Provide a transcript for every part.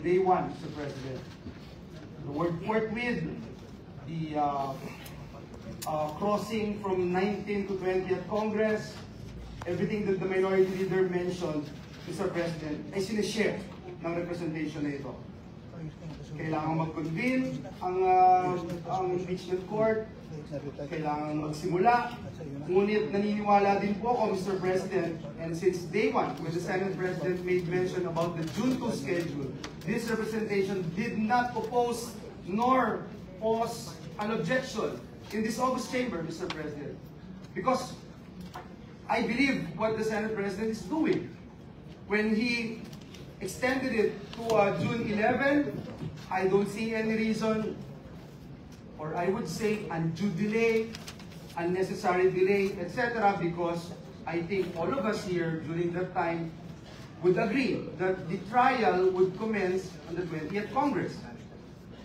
day one, Mr. President. The word forthwith, the crossing from 19th to 20th Congress, everything that the Minority Leader mentioned, Mr. President, ay sinishare ng representation na ito. Kailangan mag-convene ang impeachment court, kailangan magsimula. Ngunit naniniwala din po ako, Mr. President, and since day one, when the Senate President made mention about the June 2 schedule, this representation did not oppose nor pose an objection in this August chamber, Mr. President. Because I believe what the Senate President is doing. When he extended it to June 11, I don't see any reason, or I would say undue delay, unnecessary delay, etc. because I think all of us here during that time would agree that the trial would commence on the 20th Congress.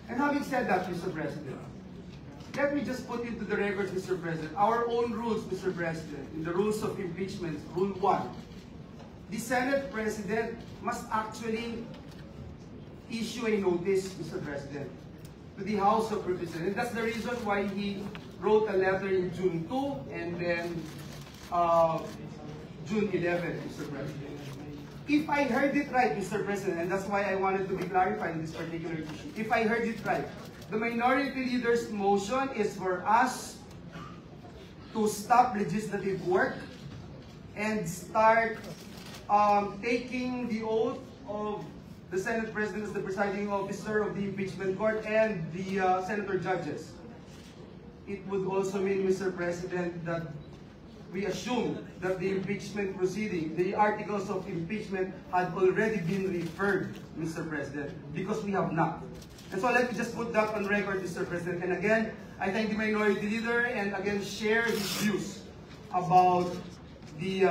And having said that, Mr. President, let me just put into the record, Mr. President, our own rules, Mr. President, in the rules of impeachment, Rule 1. The Senate President must actually issue a notice, Mr. President, to the House of Representatives. That's the reason why he wrote a letter in June 2 and then June 11, Mr. President. If I heard it right, Mr. President, and that's why I wanted to be clarified in this particular issue, if I heard it right, the Minority Leader's motion is for us to stop legislative work and start taking the oath of the Senate President as the presiding officer of the impeachment court and the senator judges. It would also mean, Mr. President, that we assume that the impeachment proceeding, the articles of impeachment had already been referred, Mr. President, because we have not. And so let me just put that on record, Mr. President. And again, I thank the Minority Leader and again share his views about the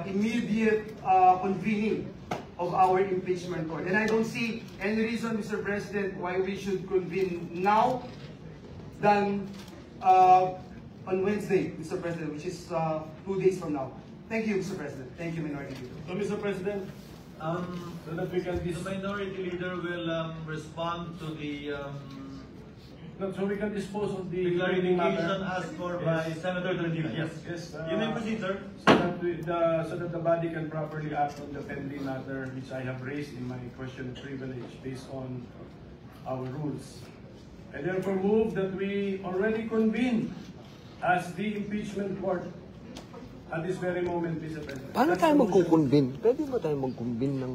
immediate convening of our impeachment court. And I don't see any reason, Mr. President, why we should convene now than on Wednesday, Mr. President, which is 2 days from now. Thank you, Mr. President. Thank you, Minority Leader. So, Mr. President, so that we can the Minority Leader will respond to the so we can dispose of the clarification asked for by Senator Tolentino. Yes. Yes. You may proceed, sir. So that the body can properly act on the pending matter which I have raised in my question of privilege based on our rules. I therefore move that we already convene as the impeachment court at this very moment, Mr. President. Paano tayo magkukonvene? Pwede ba tayo magkumbin ng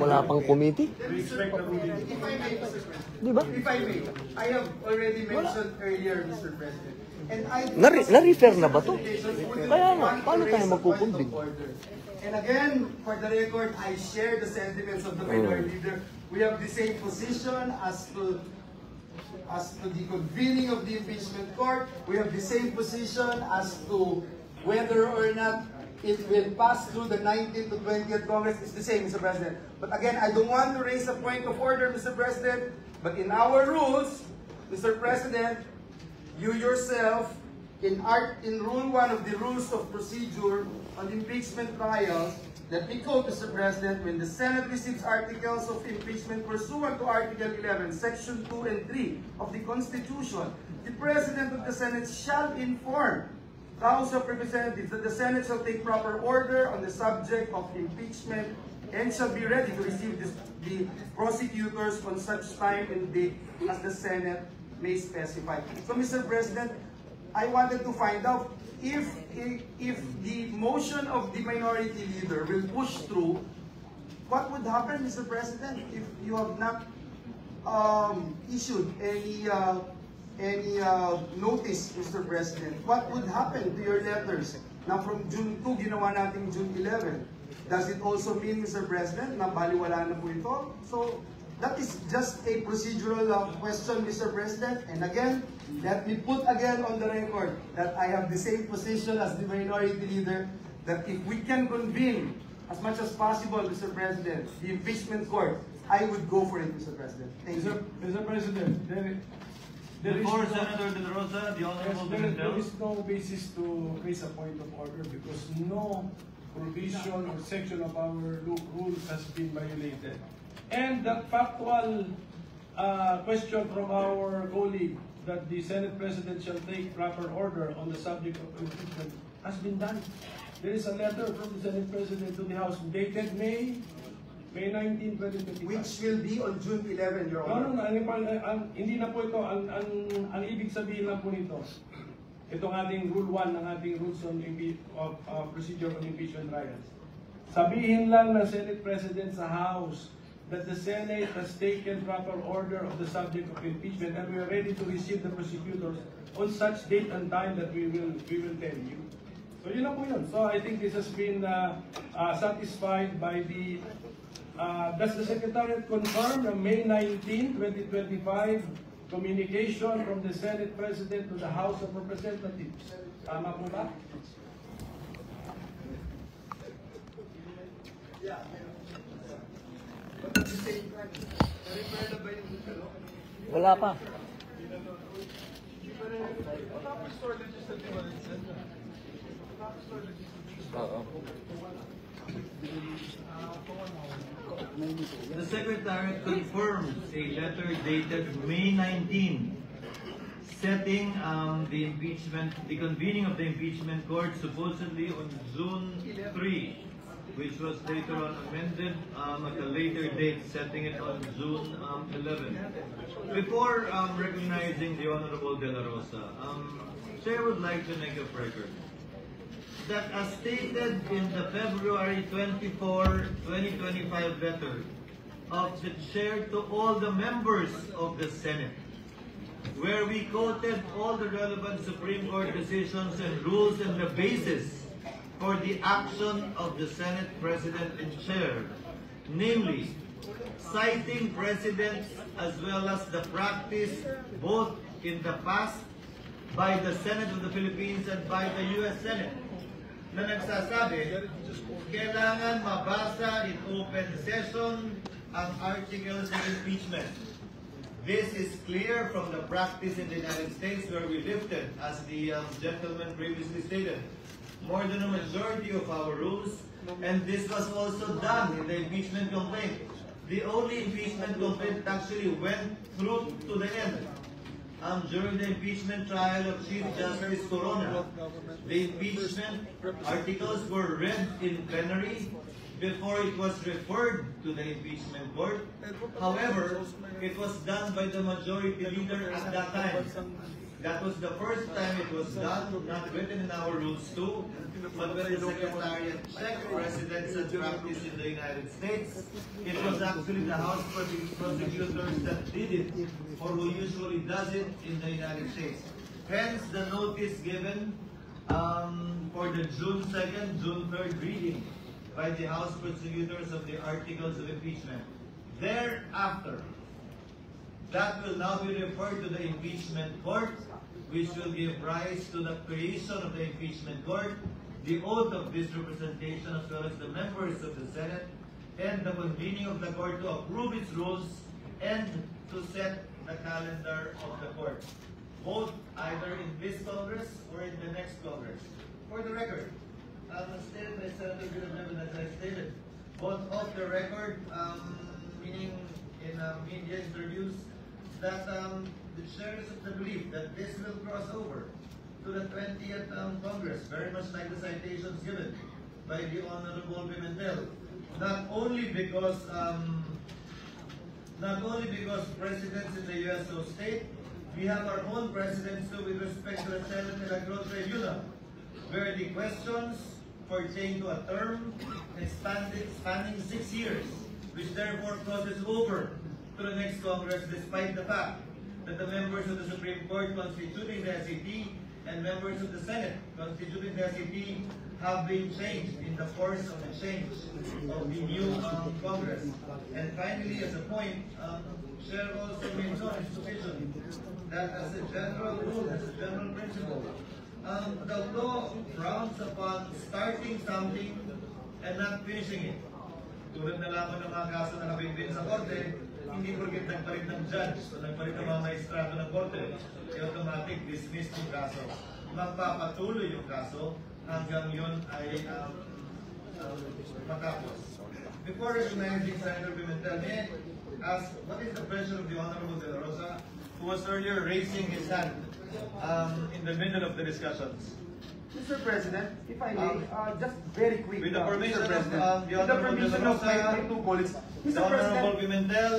wala pang committee? We expect that we will. If I may, Mr. President, Di ba? if I may, I have already mentioned earlier, Mr. President, and I Na-refer na ba to? Kaya nga, paano tayo magkukumbin? And again, for the record, I share the sentiments of the Minority Leader. We have the same position as to the convening of the impeachment court. We have the same position as to whether or not it will pass through the 19th to 20th Congress. It's the same, Mr. President. But again, I don't want to raise a point of order, Mr. President, but in our rules, Mr. President, you yourself, in Rule 1 of the Rules of Procedure on impeachment trials, let me quote, Mr. President, when the Senate receives articles of impeachment pursuant to Article 11, Section 2 and 3 of the Constitution, the President of the Senate shall inform the House of Representatives that the Senate shall take proper order on the subject of impeachment and shall be ready to receive the prosecutors on such time and date as the Senate may specify. So, Mr. President, I wanted to find out if the motion of the Minority Leader will push through, what would happen, Mr. President, if you have not issued any notice, Mr. President? What would happen to your letters? Now from June 2, ginawa natin June 11. Does it also mean, Mr. President, na baliwala na po ito? So, that is just a procedural question, Mr. President. And again, let me put again on the record that I have the same position as the Minority Leader, that if we can convene as much as possible, Mr. President, the impeachment court, I would go for it, Mr. President. Thank you. Mr. President, Before Senator De La Rosa, the Honorable there is no basis to raise a point of order because no provision or section of our rules has been violated. And that factual question from our colleague that the Senate President shall take proper order on the subject of impeachment has been done. There is a letter from the Senate President to the House dated May 19, 2025. Which will be on June 11, Your Honor. No, hindi na po ito. Ang ibig sabihin lang po nito, itong ating Rule 1 ng ating Rules on Procedure on Impeachment Trials. Sabihin lang ng Senate President sa House that the Senate has taken proper order of the subject of impeachment and we are ready to receive the prosecutors on such date and time that we will tell you. So yun na po yun. So I think this has been satisfied by the does the Secretariat confirm the May 19, 2025 communication from the Senate President to the House of Representatives? Tama po ba? Yeah. But at the same time, na-refer na ba yung ano? Wala pa. The Secretariat confirms a letter dated May 19 setting the convening of the impeachment court supposedly on June 3, which was later on amended at a later date, setting it on June 11. Before recognizing the Honorable De La Rosa, Chair would like to make a record that as stated in the February 24, 2025 letter of the Chair to all the members of the Senate, where we quoted all the relevant Supreme Court decisions and rules and the basis for the action of the Senate President and Chair, namely, citing precedents as well as the practice both in the past by the Senate of the Philippines and by the U.S. Senate, na nagsasabi, kailangan mabasa in open session ang articles of impeachment. This is clear from the practice in the United States where we lifted, as the gentleman previously stated, more than a majority of our rules, and this was also done in the impeachment complaint. The only impeachment complaint actually went through to the end. During the impeachment trial of Chief Justice Corona, the impeachment articles were read in plenary before it was referred to the impeachment court. However, it was done by the majority leader at that time. That was the first time it was done, not written in our rules too, but when the Secretariat checked precedents and practice in the United States, it was actually the House prosecutors that did it, or who usually does it in the United States. Hence, the notice given for the June 2nd, June 3rd reading by the House prosecutors of the articles of impeachment. Thereafter, that will now be referred to the impeachment court, which will give rise to the creation of the impeachment court, the oath of this representation as well as the members of the Senate, and the convening of the court to approve its rules and to set the calendar of the court, both either in this Congress or in the next Congress. For the record, as stated by Senator Villanueva, as I stated, both off the record, meaning in media interviews, that the Chair is of the belief that this will cross over to the 20th Congress, very much like the citations given by the Honorable Pimentel. Not only because presidents in the U.S. so state, we have our own precedents too with respect to the Senate Electoral Tribunal, where the questions pertain to a term spanning 6 years, which therefore crosses over to the next Congress, despite the fact that the members of the Supreme Court constituting the SEP and members of the Senate constituting the SEP have been changed in the course of the change of the new Congress. And finally, as a point, Chair also made known his position that as a general rule, as a general principle, the law frowns upon starting something and not finishing it. Tulad na lamang ng mga kaso na nabinbin sa korte, hindi porket nagpalit ng judge o nagpalit ng mga maestrado ng korte, automatic dismissed yung kaso. Magpapatuloy yung kaso hanggang yun ay matapos. Before recognizing Senator Pimentel, may I ask, what is the pressure of the Honorable De La Rosa, who was earlier raising his hand in the middle of the discussions? Mr. President, if I may, just very quick. With the permission Mr. President, of the with the Honorable permission De La of my Rosa, two colleagues. The Mr. Honorable President, Pimentel,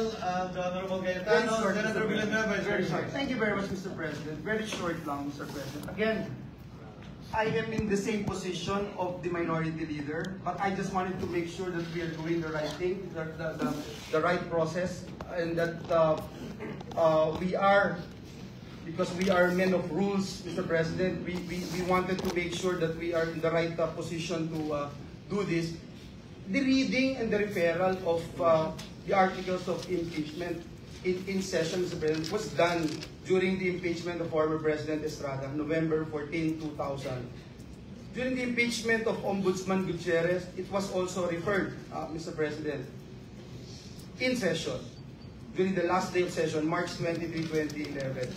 the Honorable very Cayetano, short, Senator Mr. Villanueva is Very very short. short. Thank you very much, Mr. President. Very short lang, Mr. President. Again, I am in the same position of the minority leader, but I just wanted to make sure that we are doing the right thing, the right process, and that we are, because we are men of rules, Mr. President, we wanted to make sure that we are in the right position to do this. The reading and the referral of the articles of impeachment in session, Mr. President, was done during the impeachment of former President Estrada, November 14, 2000. During the impeachment of Ombudsman Gutierrez, it was also referred, Mr. President, in session, during the last day of session, March 23, 2011.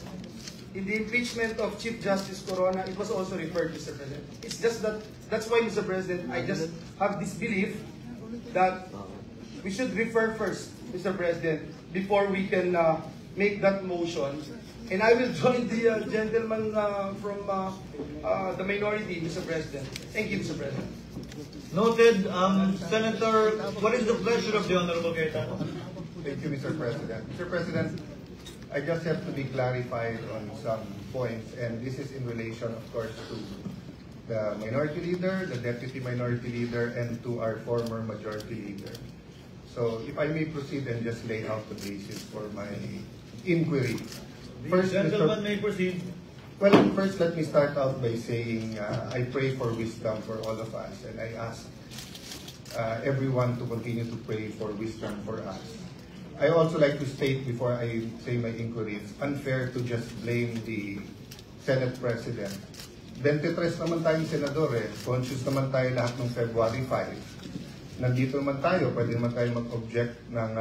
In the impeachment of Chief Justice Corona, it was also referred, Mr. President. It's just that, that's why, Mr. President, I just have this belief that we should refer first, Mr. President, before we can make that motion. And I will join the gentleman from the minority, Mr. President. Thank you, Mr. President. Noted. Senator, what is the pleasure of the Honorable Cayetano? Thank you, Mr. President. Mr. President, I just have to be clarified on some points, and this is in relation, of course, to the minority leader, the deputy minority leader, and to our former majority leader. So, if I may proceed and just lay out the basis for my inquiry. First, gentleman may proceed. Well, first, let me start out by saying I pray for wisdom for all of us, and I ask everyone to continue to pray for wisdom for us. I also like to state before I say my inquiry, it's unfair to just blame the Senate President. 23 naman tayong senador eh. Conscious naman tayo lahat ng February 5. Nandito naman tayo, pwede naman tayo mag-object ng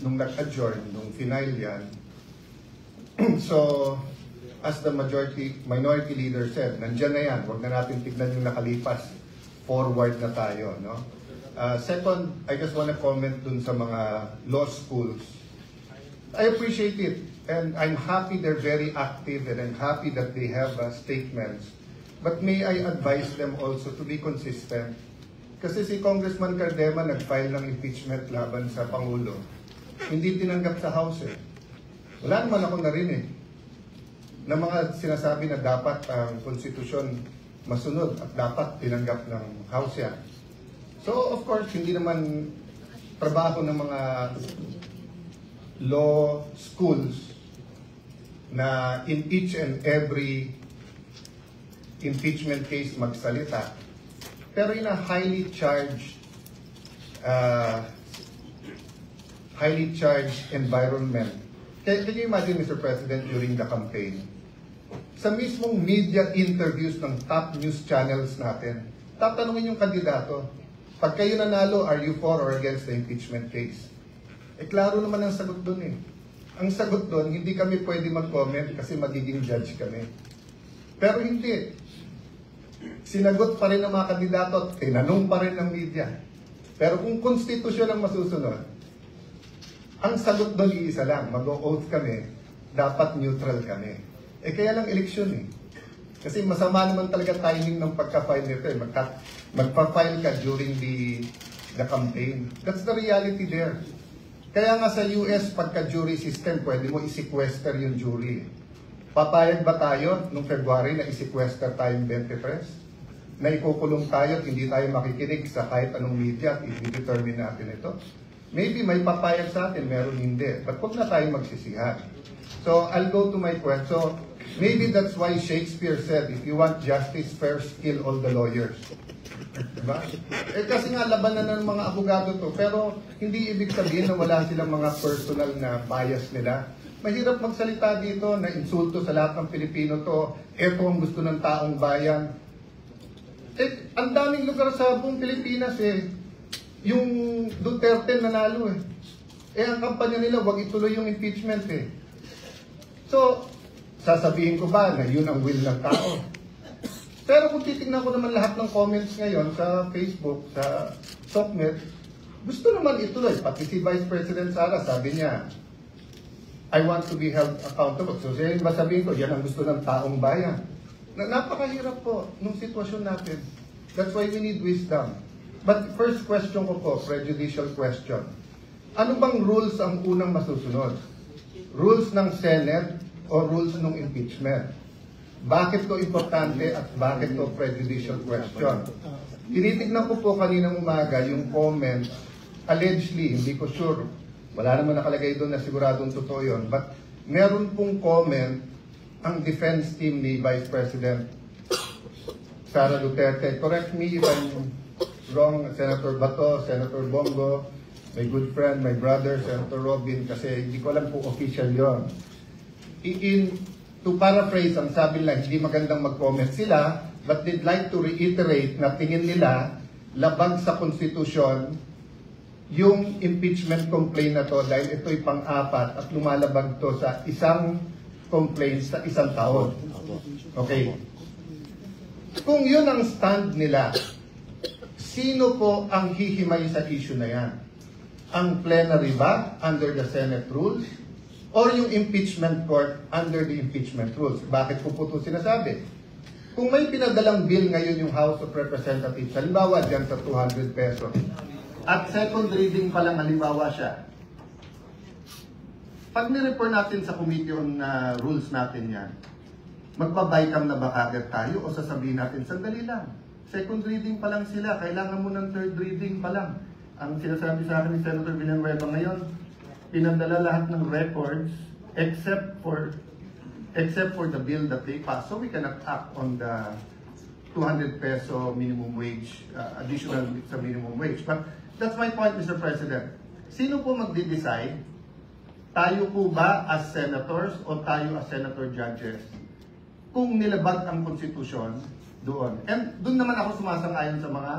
nung nag-adjourn, nung final yan. So, as the minority leader said, nandyan na yan, huwag na natin tignan yung nakalipas. Forward na tayo, no? Second, I just want to comment dun sa mga law schools. I appreciate it, and I'm happy they're very active, and I'm happy that they have statements. But may I advise them also to be consistent? Kasi si Congressman Cardema nag-file ng impeachment laban sa Pangulo. Hindi tinanggap sa House eh. Wala naman ako narinig na mga sinasabi na dapat ang konstitusyon masunod at dapat tinanggap ng House yan. So, of course, hindi naman trabaho ng mga law schools na in each and every impeachment case magsalita. Pero in a highly charged environment. Can you imagine, Mr. President, during the campaign, sa mismong media interviews ng top news channels natin, tatanungin yung kandidato, pag kayo nanalo, are you for or against the impeachment case? Eh, klaro naman ang sagot doon eh. Ang sagot doon, hindi kami pwede mag-comment kasi magiging judge kami. Pero hindi. Sinagot pa rin ng mga kandidato at tinanong pa rin ng media. Pero kung konstitusyon ang masusunod, ang sagot doon iisa lang, mag-o-oath kami, dapat neutral kami. Eh kaya lang eleksyon eh. Kasi masama naman talaga timing ng pagka-file nito eh. Magpa-file ka during the campaign. That's the reality there. Kaya nga sa US, pagka-jury system, pwede mo i-sequester yung jury. Papayag ba tayo nung February na i-sequester tayong 23? Na ikukulong tayo at hindi tayo makikinig sa kahit anong media at i-determine natin ito? Maybe may papayag sa atin, meron hindi. But huwag na tayo magsisihan. So, I'll go to my question. So, maybe that's why Shakespeare said, if you want justice, first kill all the lawyers. Diba? Eh kasi nga labanan ng mga abogado to, pero hindi ibig sabihin na wala silang mga personal na bias nila. Mahirap magsalita dito na insulto sa lahat ng Pilipino to, eto ang gusto ng taong bayan. Eh, ang daming lugar sa buong Pilipinas eh, yung Duterte nanalo eh. Eh ang kampanya nila, wag ituloy yung impeachment eh. So, sasabihin ko ba na yun ang will ng tao? Pero kung titignan ko naman lahat ng comments ngayon sa Facebook, sa SOCMED, gusto naman ituloy. Pati si Vice President Sara, sabi niya, I want to be held accountable. So siya yung masabihin ko, yan ang gusto ng taong bayan. Napakahirap po nung sitwasyon natin. That's why we need wisdom. But first question ko po, prejudicial question. Ano bang rules ang unang masusunod? Rules ng Senate o rules ng impeachment? Bakit to importante at bakit to prejudicial question? Tinitignan ko po kaninang umaga yung comment, allegedly, hindi ko sure, wala naman nakalagay doon na siguradong totoo yun, but meron pong comment ang defense team ni Vice President Sara Duterte. Correct me if I'm wrong, Senator Bato, Senator Bongo, my good friend, my brother, Senator Robin, kasi hindi ko alam kung official yon. To paraphrase, ang sabi lang, hindi magandang mag-comment sila, but they'd like to reiterate na tingin nila labag sa konstitusyon yung impeachment complaint na to dahil ito'y pang-apat at lumalabag to sa isang complaint sa isang taon. Okay. Kung yun ang stand nila, sino po ang hihimay sa issue na yan? Ang plenary ba under the Senate rules? Or yung impeachment court under the impeachment rules? Bakit ko po ito sinasabi? Kung may pinadalang bill ngayon yung House of Representatives, halimbawa dyan sa 200 pesos, at second reading pa lang halimbawa siya, pag ni-refer natin sa Committee on Rules natin yan, magbabaycam na ba agad tayo o sasabihin natin, sandali lang, second reading pa lang sila, kailangan mo ng third reading pa lang. Ang sinasabi sa akin ni Senator Villanueva ngayon, pinadala lahat ng records except for the bill that they passed. So we cannot act on the 200 peso minimum wage, additional sa minimum wage. But that's my point, Mr. President. Sino po magde-decide? Tayo po ba as senators o tayo as senator judges? Kung nilabag ang konstitusyon doon. And doon naman ako sumasang-ayon sa mga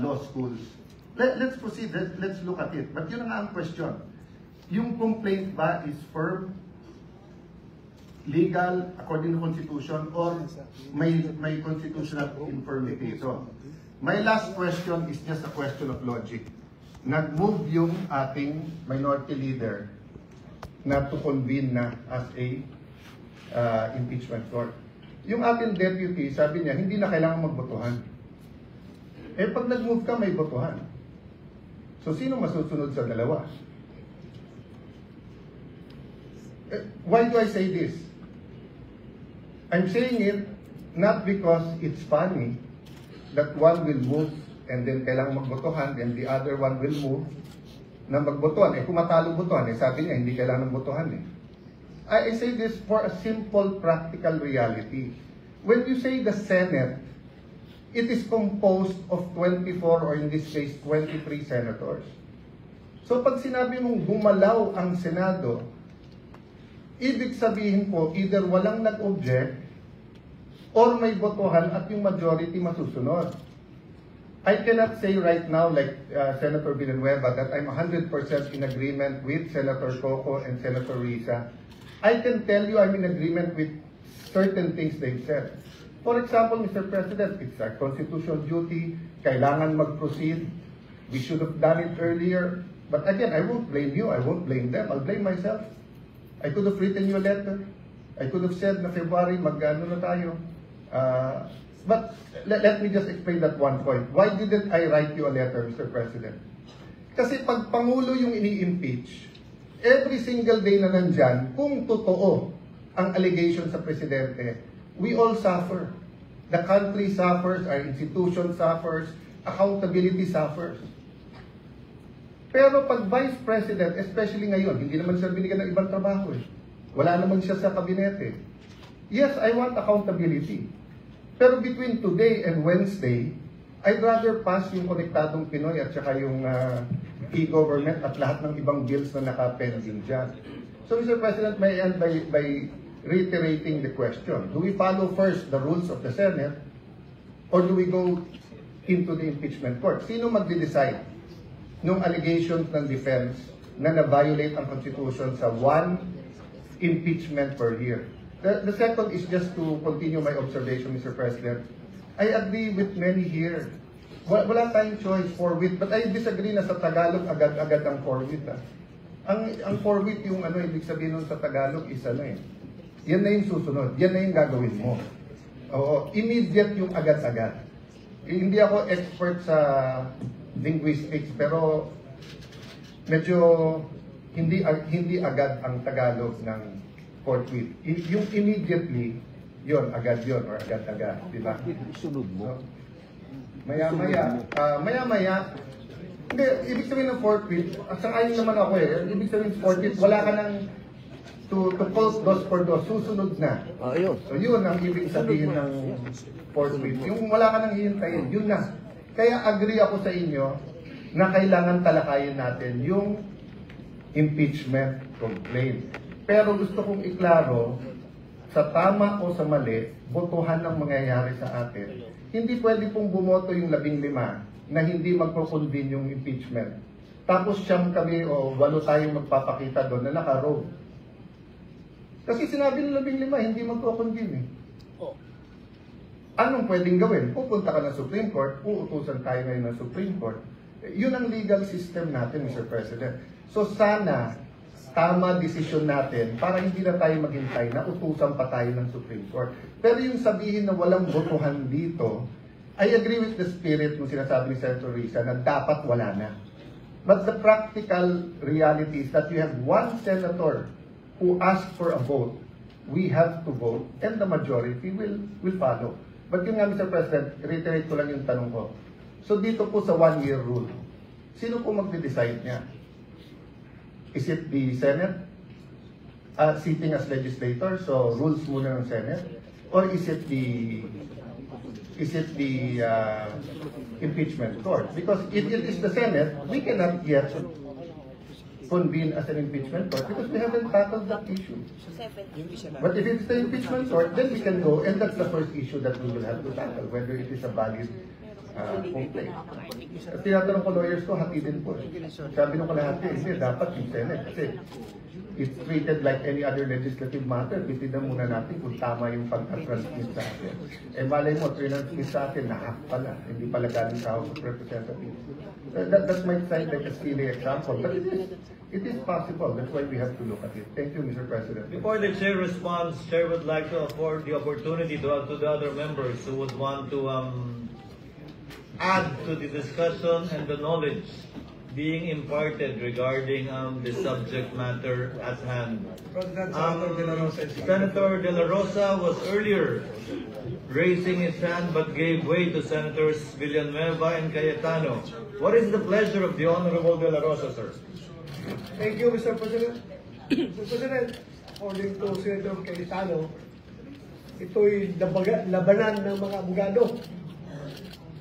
law schools. Let's proceed. Let's look at it. But yun nga ang question. Yung complaint ba is firm, legal, according to Constitution, or may constitutional infirmity? So, my last question is just a question of logic. Nag-move yung ating minority leader na to convene na as a impeachment court. Yung ating deputy, sabi niya, hindi na kailangan magbotohan. Eh, pag nag-move ka, may botohan. So, sino masusunod sa dalawa? Why do I say this? I'm saying it not because it's funny that one will move and then kailangang magbotohan and the other one will move na magbotohan. Eh, kung matalo botohan, eh, sabi niya, hindi kailangan botohan eh. I say this for a simple practical reality. When you say the Senate, it is composed of 24 or in this case 23 senators. So pag sinabi mong gumalaw ang Senado, ibig sabihin po either walang nag-object or may botohan at yung majority masusunod. I cannot say right now like Senator Villanueva that I'm 100% in agreement with Senator Coco and Senator Risa. I can tell you I'm in agreement with certain things they've said. For example, Mr. President, it's our constitutional duty, kailangan mag-proceed. We should have done it earlier. But again, I won't blame you, I won't blame them, I'll blame myself. I could have written you a letter. I could have said na February, mag-ano na tayo. But let me just explain that one point. Why didn't I write you a letter, Mr. President? Kasi pag Pangulo yung ini-impeach, every single day na nandyan, kung totoo ang allegation sa Presidente, we all suffer. The country suffers, our institution suffers, accountability suffers. Pero pag Vice President, especially ngayon, hindi naman siya binigyan ng ibang trabaho eh. Wala naman siya sa kabinete. Yes, I want accountability. Pero between today and Wednesday, I'd rather pass yung Konektadong Pinoy at saka yung e-government at lahat ng ibang bills na naka-pending dyan. So Mr. President, may I end by reiterating the question. Do we follow first the rules of the Senate or do we go into the impeachment court? Sino magde-decide nung allegations ng defense na na-violate ang Constitution sa one impeachment per year? The second is just to continue my observation, Mr. President. I agree with many here. Wala tayong choice, forward. But I disagree na sa Tagalog, agad-agad ang forward. Ang forward, yung ibig sabihin nun sa Tagalog is yan na yung susunod. Yan na yung gagawin mo. Oo, immediate yung agad-agad. Hindi ako expert sa linguistics, pero medyo hindi agad ang Tagalog ng forthwith. Yung immediately, yon agad yon or agad-agad, di ba? Sunod mo. Maya-maya, hindi, ibig sabihin ng forthwith, sang-ayon naman ako ibig sabihin forthwith, wala ka nang to close dos for dos, susunod na. Ayun. So yun ang ibig sabihin ng forthwith. Yung wala ka nang hihintayin, yun na. Kaya agree ako sa inyo na kailangan talakayin natin yung impeachment complaint. Pero gusto kong iklaro, sa tama o sa mali, botohan ang mangyayari sa atin. Hindi pwede pong bumoto yung 15 na hindi magpo-convene yung impeachment. Tapos siyam kami o 8 tayong magpapakita doon na naka-row. Kasi sinabi ng 15, hindi magpo-convene Anong pwedeng gawin? Pupunta ka ng Supreme Court, uutusan tayo ngayon ng Supreme Court. Yun ang legal system natin, Mr. President. So sana, tama desisyon natin para hindi na tayo maghintay na utusan pa tayo ng Supreme Court. Pero yung sabihin na walang botohan dito, I agree with the spirit ng sinasabi ni Senator Risa na dapat wala na. But the practical reality is that you have one senator who asked for a vote. We have to vote and the majority will follow. But yun nga, Mr. President, reiterate ko lang yung tanong ko. So dito po sa 1-year rule, sino po magde-decide niya? Is it the Senate sitting as legislator, so rules muna ng Senate? Or is it the impeachment court? Because if it is the Senate, we cannot yet convene as an impeachment court because we haven't tackled that issue. But if it's the impeachment court, then we can go, and that's the first issue that we will have to tackle, whether it is a valid complaint. At tinatanong ko lawyers ko, hati din po. Sabi nung kalahati, hindi, dapat yung Senate. Kasi it's treated like any other legislative matter. Titinan muna natin kung tama yung pag-transmit sa atin. Eh malay mo, transmit sa atin, na-hack pala. Hindi pala galing sa House of Representatives. That might sound like a silly example, but it is possible. That's why we have to look at it. Thank you, Mr. President. Before the chair responds, chair would like to afford the opportunity to the other members who would want to add to the discussion and the knowledge being imparted regarding the subject matter at hand. Senator De La Rosa was earlier raising his hand but gave way to Senators Villanueva and Cayetano. What is the pleasure of the Honorable De La Rosa, sir? Thank you, Mr. President. Mr. President, according to Senator Cayetano, ito'y labanan ng mga abogado.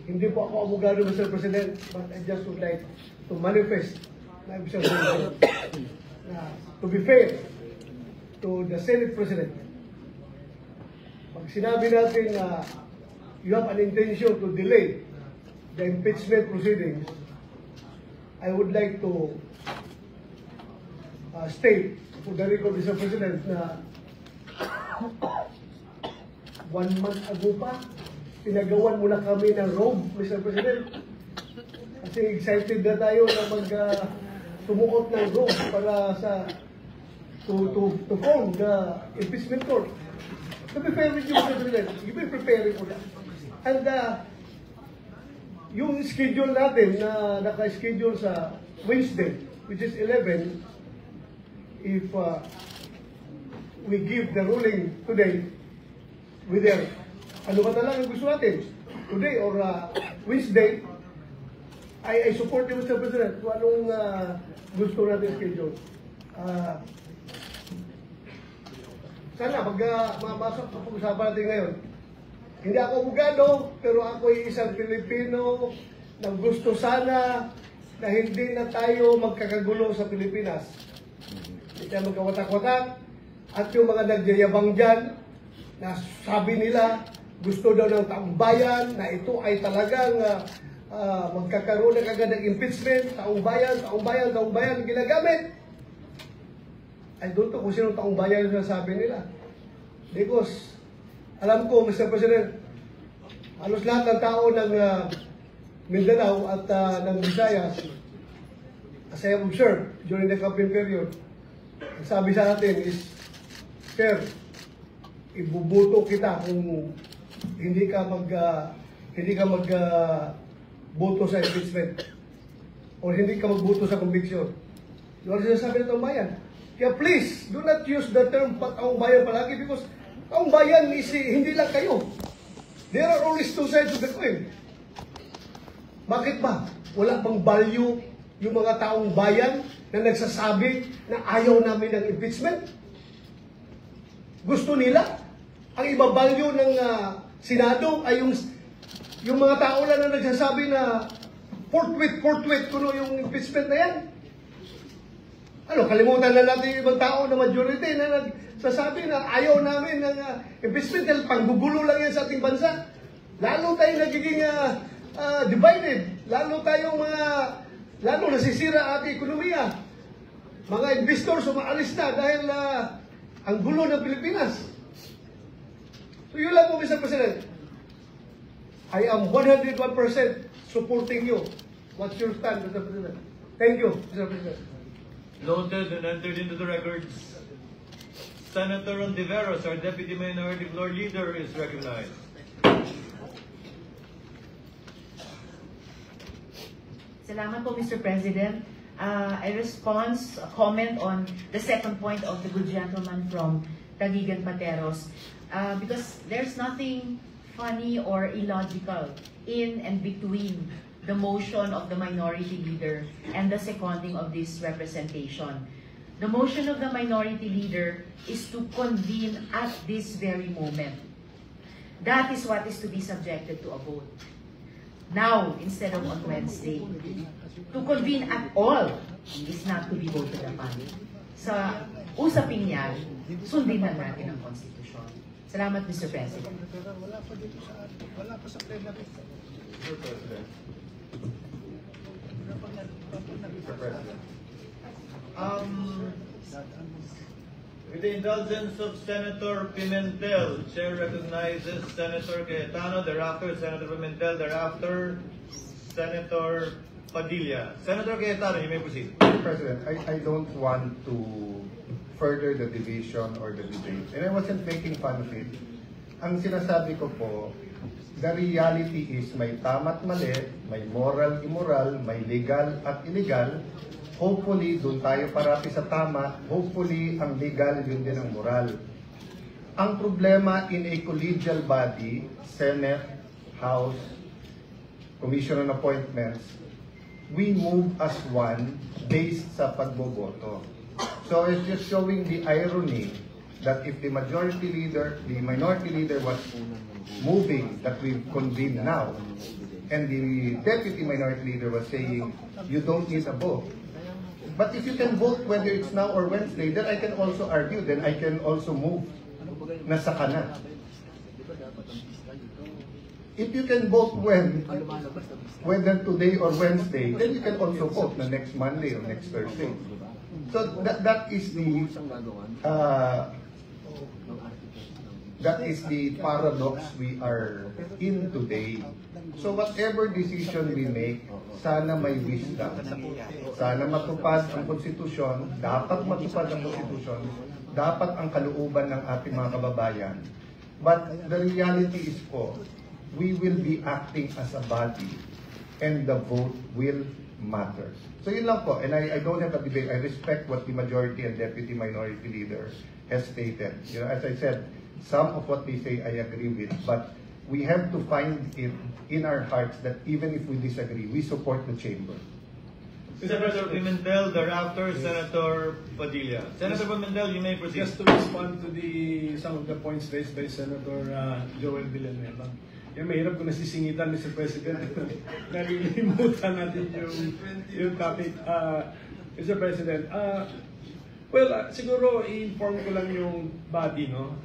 Hindi po ako abogado, Mr. President, but I just would like to manifest my observation na to be fair to the Senate President. Pag sinabi natin na you have an intention to delay the impeachment proceedings, I would like to state for the record, Mr. President, na 1 month ago pa, pinagawan muna kami ng robe, Mr. President. Kasi excited na tayo na sumuot ng robe para sa to form the impeachment court. To be fair with you, Mr. President, you be preparing for that. And yung schedule natin na naka-schedule sa Wednesday, which is 11, if we give the ruling today, whether ano ba talaga gusto natin, today or Wednesday, I support you, Mr. President, kung anong gusto natin schedule. Sana, pag-masok sa pag-usapan natin ngayon, hindi ako abogado, pero ako ay isang Pilipino na gusto sana na hindi na tayo magkakagulo sa Pilipinas. Hindi tayo magkawatak-watak, at yung mga nagyayabang dyan, na sabi nila, gusto daw ng taong bayan na ito ay talagang magkakaroon ng agad ng impeachment, taong bayan ginagamit. I don't know kung sino taong bayan na sabi nila. Because, alam ko, Mr. President, halos lahat ng tao ng Mindanao at ng Visayas, as I have observed during the campaign period, ang sabi sa atin is, Sir, ibubuto kita kung hindi ka boto sa impeachment o hindi ka magboto sa conviction. Yun ang sinasabi ng taong bayan. Kaya please, do not use the term taong bayan palagi because taong bayan is hindi lang kayo. There are always two sides of the coin. Bakit ba? Wala bang value yung mga taong bayan na nagsasabi na ayaw namin ng impeachment? Gusto nila? Ang iba-value ng Senado ay yung mga tao lang na nagsasabi na forthwith kuno yung impeachment na yan. Ano, kalimutan na natin yung ibang tao na majority na nagsasabi na ayaw namin ng impeachment dahil panggugulo lang yan sa ating bansa. Lalo tayong nagiging divided. Lalo nasisira ating ekonomiya. Mga investors umaalis na dahil ang gulo ng Pilipinas. So yun lang po, Mr. President. I am 101% supporting you. What's your stand, Mr. President? Thank you, Mr. President. Noted and entered into the records. Senator Ontiveros, our Deputy Minority Floor Leader, is recognized. Salamat po, Mr. President. I comment on the second point of the good gentleman from Taguigan Pateros because there's nothing funny or illogical in and between the motion of the minority leader and the seconding of this representation. The motion of the minority leader is to convene at this very moment. That is what is to be subjected to a vote. Now, instead of on Wednesday. To convene at all is not to be voted upon. Sa usaping yan, sundin na natin ang konstitusyon. Salamat, Mr. President. With the indulgence of Senator Pimentel, Chair recognizes Senator Cayetano, thereafter Senator Pimentel, thereafter Senator Padilla. Senator Cayetano, you may proceed. Mr. President, I don't want to further the division or the debate. And I wasn't making fun of it. Ang sinasabi ko po, the reality is may tama at mali, may moral, immoral, may legal at illegal. Hopefully, doon tayo parati sa tama. Hopefully, ang legal, yun din ang moral. Ang problema in a collegial body, Senate, House, Commission on Appointments, we move as one based sa pagboboto. So it's just showing the irony that if the minority leader was moving that we convene now, and the deputy minority leader was saying, you don't need a vote. But if you can vote whether it's now or Wednesday, then I can also argue, then I can also move na sa kana. If you can vote whether today or Wednesday, then you can also vote na next Monday or next Thursday. So that is the paradox we are in today. So whatever decision we make, sana may wisdom. Sana matupad ang konstitusyon, dapat matupad ang konstitusyon, dapat ang kalooban ng ating mga kababayan. But the reality is po, we will be acting as a body and the vote will matter. So yun lang po, and I don't have a debate. I respect what the majority and deputy minority leader has stated. You know, as I said, some of what they say I agree with, but we have to find it in our hearts that even if we disagree, we support the chamber. Senator Pimentel, thereafter Senator Padilla. Senator Pimentel, you may proceed. Just to respond to some of the points raised by Senator Joel Villanueva. Yung mahirap kung nasisingitan, Mr. President, nalilimutan natin yung topic. Mr. President, siguro i-inform ko lang yung body, no?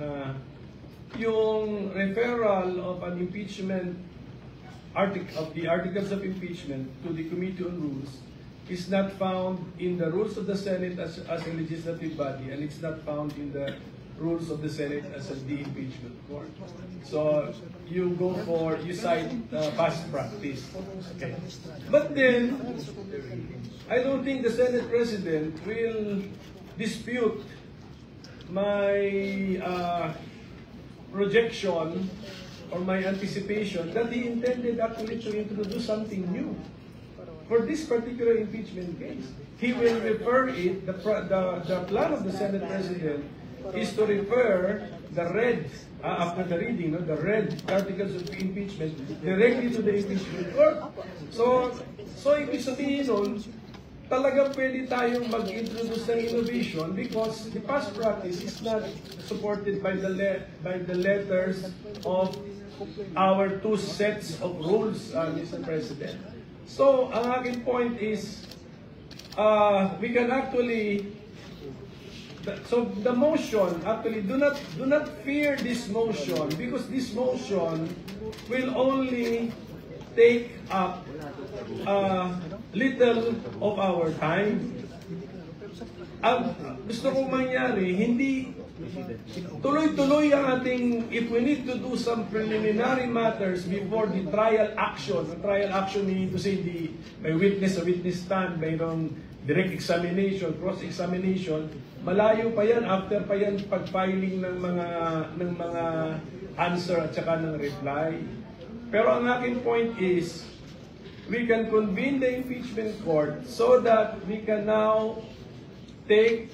Yung referral of an impeachment of the articles of impeachment to the Committee on Rules is not found in the rules of the Senate as a legislative body, and it's not found in the rules of the Senate as the impeachment court. So you cite past practice. Okay. But then, I don't think the Senate President will dispute my projection or my anticipation that he intended actually to introduce something new for this particular impeachment case. He will refer it, the plan of the Senate President is to refer the red, after the reading, the red articles of impeachment directly to the impeachment court. So ibig sabihin nun, talaga pwede tayong mag-introduce ng innovation because the past practice is not supported by the letters of our two sets of rules, Mr. President. So, ang aking point is, we can actually, so the motion, actually, do not fear this motion because this motion will only take up little of our time. Ang gusto kong mangyari, hindi tuloy-tuloy ang ating, if we need to do some preliminary matters before the trial action. The trial action meaning to say may witness a witness stand, mayroong direct examination, cross-examination, malayo pa yan, after pa yan pag-filing ng mga answer at saka ng reply. Pero ang aking point is, we can convene the impeachment court so that we can now take